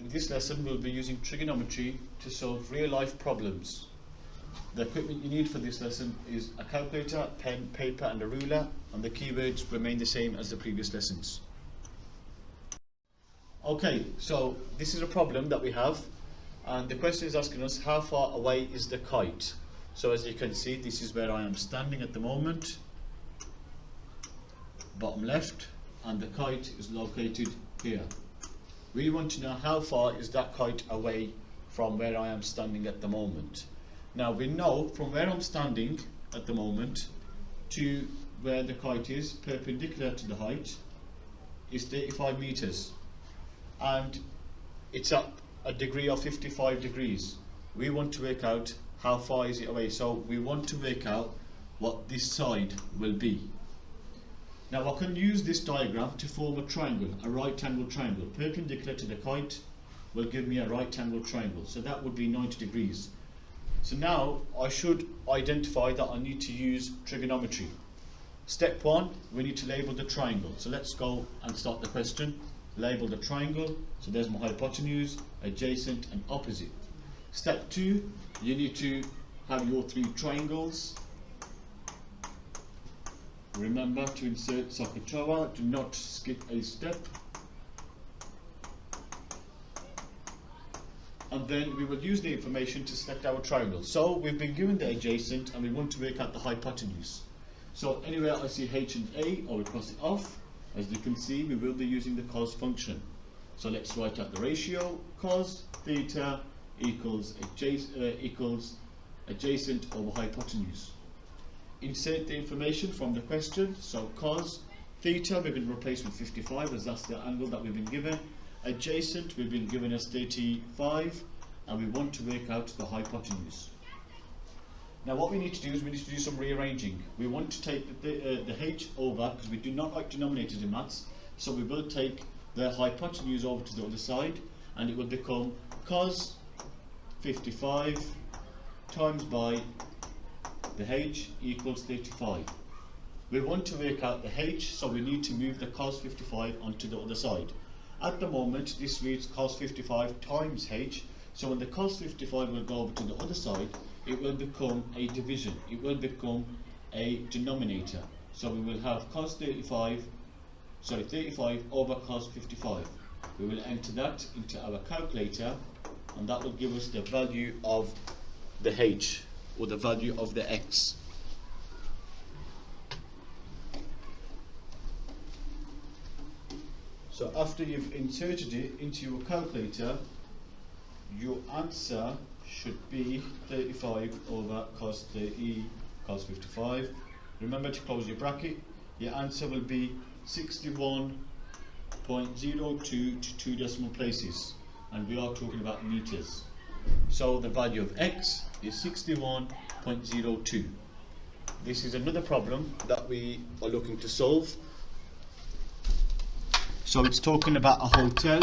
in this lesson we'll be using trigonometry to solve real life problems. The equipment you need for this lesson is a calculator, pen, paper and a ruler, and the keywords remain the same as the previous lessons. Okay, so this is a problem that we have, and the question is asking us how far away is the kite. So as you can see, this is where I am standing at the moment, bottom left, and the kite is located here. We want to know how far is that kite away from where I am standing at the moment. Now we know from where I'm standing at the moment to where the kite is, perpendicular to the height, is 35 meters, and it's at a degree of 55 degrees. We want to work out how far is it away, so we want to work out what this side will be. Now I can use this diagram to form a triangle, a right angle triangle. Perpendicular to the kite will give me a right angle triangle, so that would be 90 degrees. So now I should identify that I need to use trigonometry. Step one, we need to label the triangle. So let's go and start the question. Label the triangle. So there's my hypotenuse, adjacent and opposite. Step two, you need to have your three triangles. Remember to insert Sokotowa, do not skip a step. And then we will use the information to select our triangle. So we've been given the adjacent and we want to work out the hypotenuse. So anywhere I see H and A, I will cross it off. As you can see, we will be using the cos function. So let's write out the ratio. Cos theta equals adjacent over hypotenuse. Insert the information from the question. So cos theta we're going to replace with 55 as that's the angle that we've been given. Adjacent we've been given as 35, and we want to work out the hypotenuse. Now what we need to do is we need to do some rearranging. We want to take the h over, because we do not like denominators in maths, so we will take the hypotenuse over to the other side, and it will become cos 55 times by the h equals 35. We want to work out the h, so we need to move the cos 55 onto the other side. At the moment this reads cos 55 times h, so when the cos 55 will go over to the other side, it will become a division, it will become a denominator. So we will have cos 35 over cos 55. We will enter that into our calculator, and that will give us the value of the h, or the value of the x. So after you've inserted it into your calculator, your answer should be 35 over cos 55. Remember to close your bracket. Your answer will be 61.02 to 2 decimal places, and we are talking about meters. So the value of x is 61.02. This is another problem that we are looking to solve. So it's talking about a hotel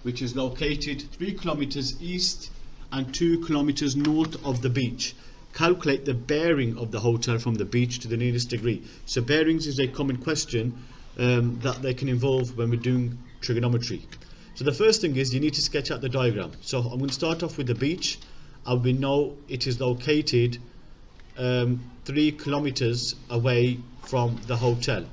which is located 3 kilometers east and 2 kilometers north of the beach. Calculate the bearing of the hotel from the beach to the nearest degree. So bearings is a common question that they can involve when we're doing trigonometry. So the first thing is you need to sketch out the diagram. So I'm going to start off with the beach, and we know it is located 3 kilometers away from the hotel.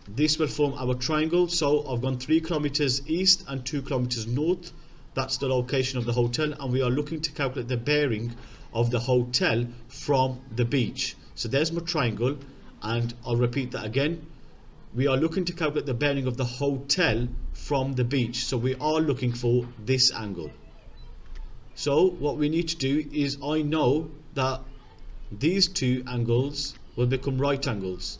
This will form our triangle. So I've gone 3 kilometers east and 2 kilometers north. That's the location of the hotel, and we are looking to calculate the bearing of the hotel from the beach. So there's my triangle, and I'll repeat that again. We are looking to calculate the bearing of the hotel from the beach, so we are looking for this angle. So what we need to do is, I know that these two angles will become right angles.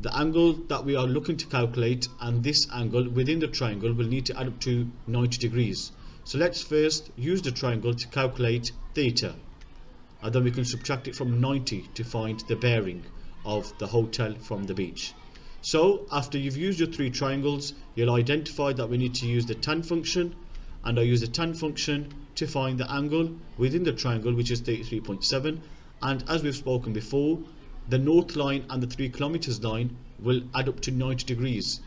The angle that we are looking to calculate and this angle within the triangle will need to add up to 90 degrees. So let's first use the triangle to calculate theta, and then we can subtract it from 90 to find the bearing of the hotel from the beach. So after you've used your 3 triangles, you'll identify that we need to use the tan function, and I use the tan function to find the angle within the triangle, which is 33.7, and as we've spoken before, the north line and the 3 kilometers line will add up to 90 degrees.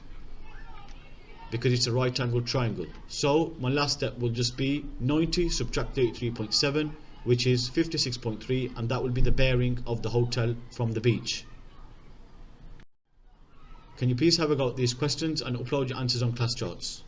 because it's a right angled triangle. So my last step will just be 90 subtract 33.7, which is 56.3, and that will be the bearing of the hotel from the beach. Can you please have a go at these questions and upload your answers on class charts?